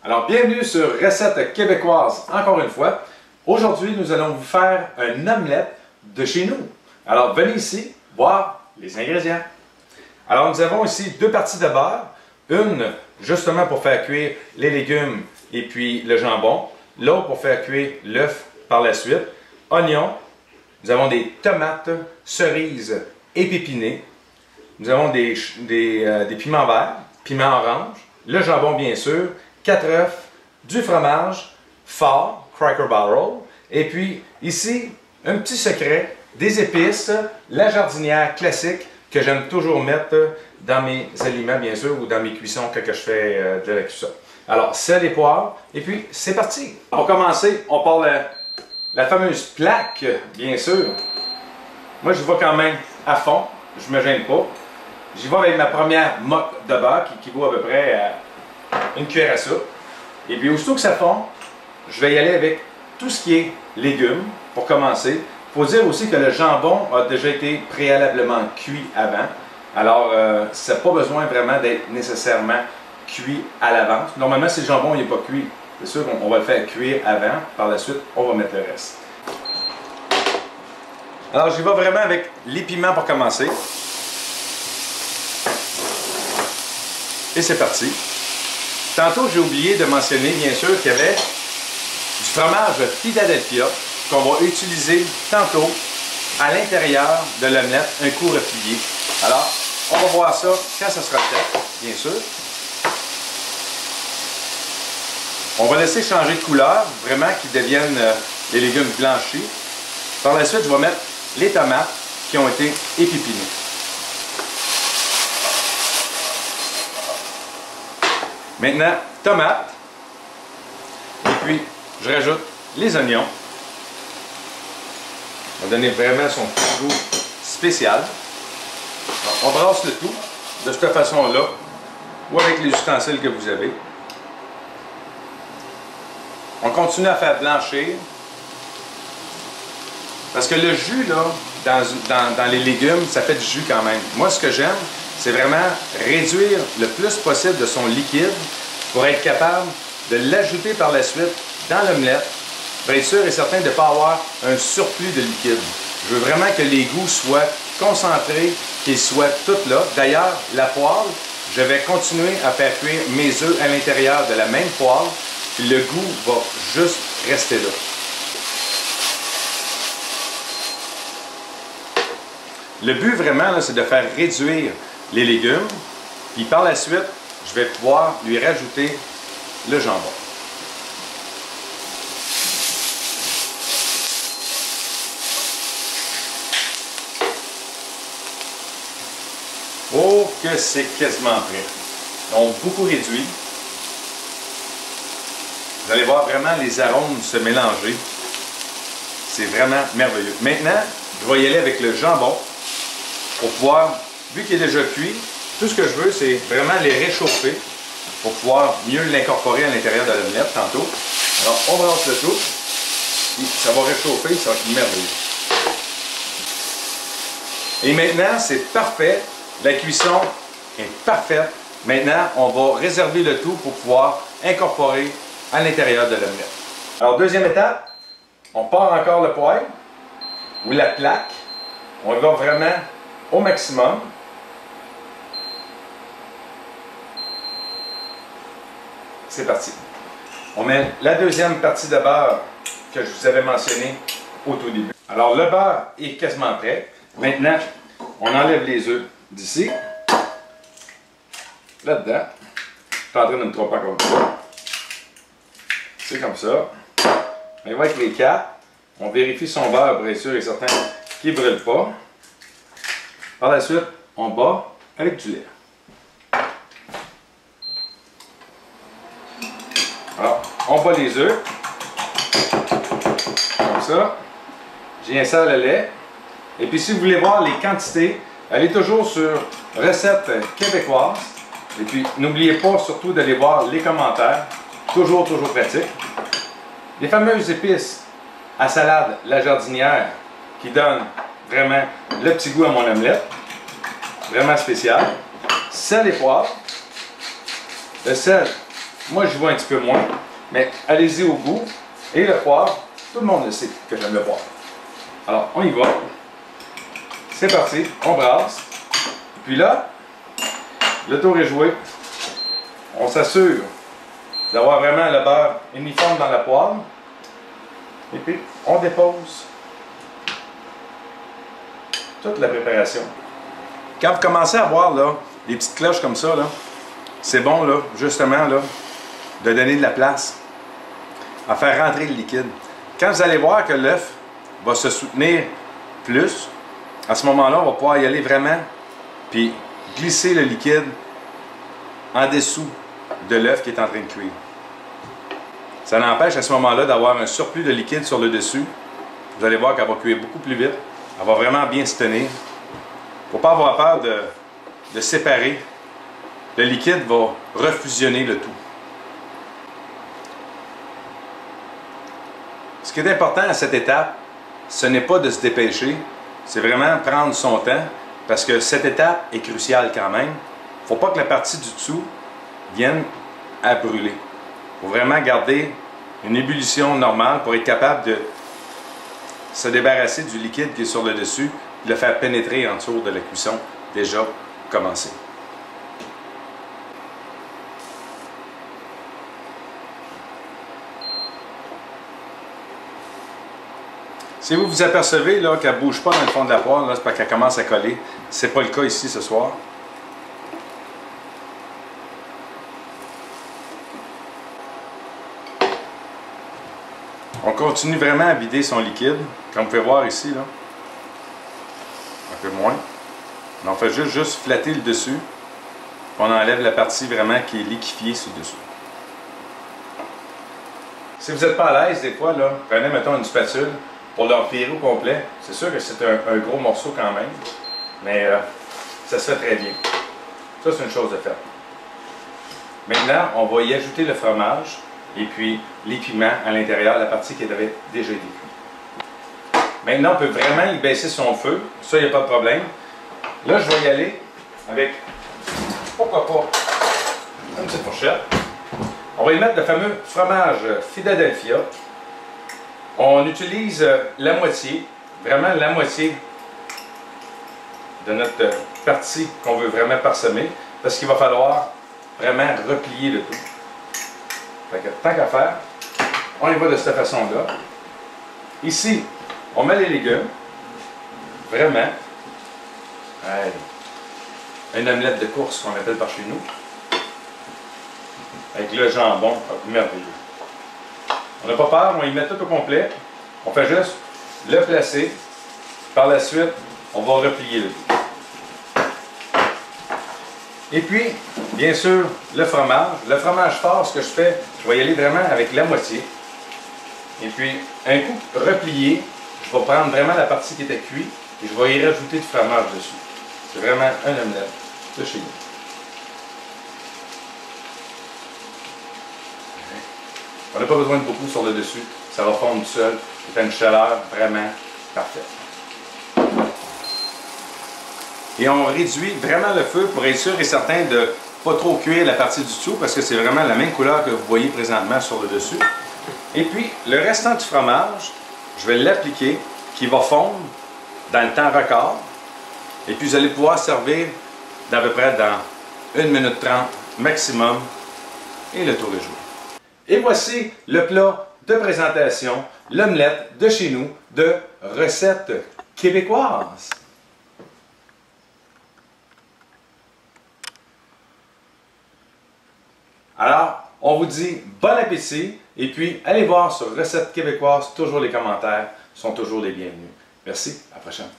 Alors, bienvenue sur Recettes québécoises, encore une fois. Aujourd'hui, nous allons vous faire un omelette de chez nous. Alors, venez ici voir les ingrédients. Alors, nous avons ici deux parties de beurre. Une, justement, pour faire cuire les légumes et puis le jambon. L'autre, pour faire cuire l'œuf par la suite. Oignons. Nous avons des tomates, cerises épipinées. Nous avons des piments verts, piments orange, le jambon, bien sûr, 4 œufs, du fromage fort, Cracker Barrel, et puis ici, un petit secret, des épices, la jardinière classique que j'aime toujours mettre dans mes aliments, bien sûr, ou dans mes cuissons quand je fais de la cuisson. Alors, sel et poivre, et puis c'est parti! Pour commencer, on part la fameuse plaque, bien sûr. Moi, je vais quand même à fond, je ne me gêne pas. J'y vais avec ma première motte de beurre qui vaut à peu près une cuillère à soupe. Et puis aussitôt que ça fond, je vais y aller avec tout ce qui est légumes pour commencer. Il faut dire aussi que le jambon a déjà été préalablement cuit avant. Alors, ça n'a pas besoin vraiment d'être nécessairement cuit à l'avance. Normalement, si le jambon n'est pas cuit, c'est sûr qu'on va le faire cuire avant. Par la suite, on va mettre le reste. Alors, j'y vais vraiment avec les piments pour commencer. Et c'est parti. Tantôt, j'ai oublié de mentionner, bien sûr, qu'il y avait du fromage Philadelphia qu'on va utiliser tantôt à l'intérieur de l'omelette, un coup replié. Alors, on va voir ça quand ça sera fait, bien sûr. On va laisser changer de couleur, vraiment qu'ils deviennent les légumes blanchis. Par la suite, je vais mettre les tomates qui ont été épipinées. Maintenant, tomates. Et puis, je rajoute les oignons. On va donner vraiment son petit goût spécial. Alors, on brasse le tout de cette façon-là ou avec les ustensiles que vous avez. On continue à faire blanchir. Parce que le jus, là, dans les légumes, ça fait du jus quand même. Moi, ce que j'aime, c'est vraiment réduire le plus possible de son liquide pour être capable de l'ajouter par la suite dans l'omelette pour être sûr et certain de ne pas avoir un surplus de liquide. Je veux vraiment que les goûts soient concentrés, qu'ils soient tous là. D'ailleurs, la poêle, je vais continuer à faire cuire mes œufs à l'intérieur de la même poêle, puis le goût va juste rester là. Le but vraiment, c'est de faire réduire les légumes, puis par la suite, je vais pouvoir lui rajouter le jambon. Oh, que c'est quasiment prêt. Donc, beaucoup réduit. Vous allez voir vraiment les arômes se mélanger. C'est vraiment merveilleux. Maintenant, je vais y aller avec le jambon pour pouvoir, vu qu'il est déjà cuit, tout ce que je veux, c'est vraiment les réchauffer pour pouvoir mieux l'incorporer à l'intérieur de l'omelette tantôt. Alors, on brasse le tout, puis ça va réchauffer, ça va être merveilleux. Et maintenant, c'est parfait. La cuisson est parfaite. Maintenant, on va réserver le tout pour pouvoir incorporer à l'intérieur de l'omelette. Alors, deuxième étape, on part encore le poêle ou la plaque. On va vraiment au maximum. C'est parti. On met la deuxième partie de beurre que je vous avais mentionné au tout début. Alors, le beurre est quasiment prêt. Maintenant, on enlève les œufs d'ici. Là-dedans. Je suis en train de me tromper encore une fois. C'est comme ça. On va avec les quatre. On vérifie son beurre pour être sûr et certain qu'il ne brûle pas. Par la suite, on bat avec du lait. Alors, on bat les œufs. Comme ça. J'insère le lait. Et puis, si vous voulez voir les quantités, allez toujours sur Recettes québécoises. Et puis, n'oubliez pas surtout d'aller voir les commentaires. Toujours pratique. Les fameuses épices à salade, la jardinière, qui donnent vraiment le petit goût à mon omelette. Vraiment spécial. Sel et poivre. Le sel, Moi, j'y vois un petit peu moins. Mais allez-y au goût. Et le poivre, tout le monde le sait que j'aime le poivre. Alors, on y va. C'est parti, on brasse. Et puis là, le tour est joué. On s'assure d'avoir vraiment le beurre uniforme dans la poêle. Et puis, on dépose toute la préparation. Quand vous commencez à voir là, les petites cloches comme ça, c'est bon là, justement là, de donner de la place à faire rentrer le liquide. Quand vous allez voir que l'œuf va se soutenir plus, à ce moment-là, on va pouvoir y aller vraiment puis glisser le liquide en dessous de l'œuf qui est en train de cuire. Ça n'empêche à ce moment-là d'avoir un surplus de liquide sur le dessus. Vous allez voir qu'elle va cuire beaucoup plus vite. Elle va vraiment bien se tenir. Il ne faut pas avoir peur de séparer. Le liquide va refusionner le tout. Ce qui est important à cette étape, ce n'est pas de se dépêcher, c'est vraiment prendre son temps, parce que cette étape est cruciale quand même. Il ne faut pas que la partie du dessous vienne à brûler. Il faut vraiment garder une ébullition normale pour être capable de se débarrasser du liquide qui est sur le dessus, et le faire pénétrer en dessous de la cuisson déjà commencée. Si vous vous apercevez qu'elle ne bouge pas dans le fond de la poêle, c'est parce qu'elle commence à coller. Ce n'est pas le cas ici ce soir. On continue vraiment à vider son liquide, comme vous pouvez voir ici, là. Un peu moins. On fait juste flatter le dessus. On enlève la partie vraiment qui est liquéfiée sur le dessus. Si vous n'êtes pas à l'aise, des fois, là, prenez, mettons, une spatule pour l'empirer au complet. C'est sûr que c'est un gros morceau quand même, mais ça se fait très bien. Ça, c'est une chose de faire. Maintenant, on va y ajouter le fromage et puis les piments à l'intérieur, la partie qui avait déjà été cuite. Maintenant, on peut vraiment y baisser son feu. Ça, il n'y a pas de problème. Là, je vais y aller avec, pourquoi pas, une petite fourchette. On va y mettre le fameux fromage Philadelphia. On utilise la moitié, vraiment la moitié de notre partie qu'on veut vraiment parsemer, parce qu'il va falloir vraiment replier le tout. Fait que, tant qu'à faire, on y va de cette façon-là. Ici, on met les légumes. Vraiment. Allez. Une omelette de course qu'on appelle par chez nous. Avec le jambon, merveilleux. On n'a pas peur, on y met tout au complet. On fait juste le placer. Par la suite, on va replier le tout. Et puis, bien sûr, le fromage. Le fromage fort, ce que je fais, je vais y aller vraiment avec la moitié. Et puis, un coup replié, je vais prendre vraiment la partie qui était cuite et je vais y rajouter du fromage dessus. C'est vraiment un omelette de chez nous. On n'a pas besoin de beaucoup sur le dessus. Ça va fondre tout seul. C'est une chaleur vraiment parfaite. Et on réduit vraiment le feu pour être sûr et certain de ne pas trop cuire la partie du dessous parce que c'est vraiment la même couleur que vous voyez présentement sur le dessus. Et puis, le restant du fromage, je vais l'appliquer, qui va fondre dans le temps record. Et puis, vous allez pouvoir servir d'à peu près dans 1 minute 30 maximum. Et le tour est joué. Et voici le plat de présentation, l'omelette de chez nous, de recettes québécoises. Alors, on vous dit bon appétit et puis allez voir sur Recettes québécoises, toujours les commentaires sont toujours les bienvenus. Merci, à la prochaine.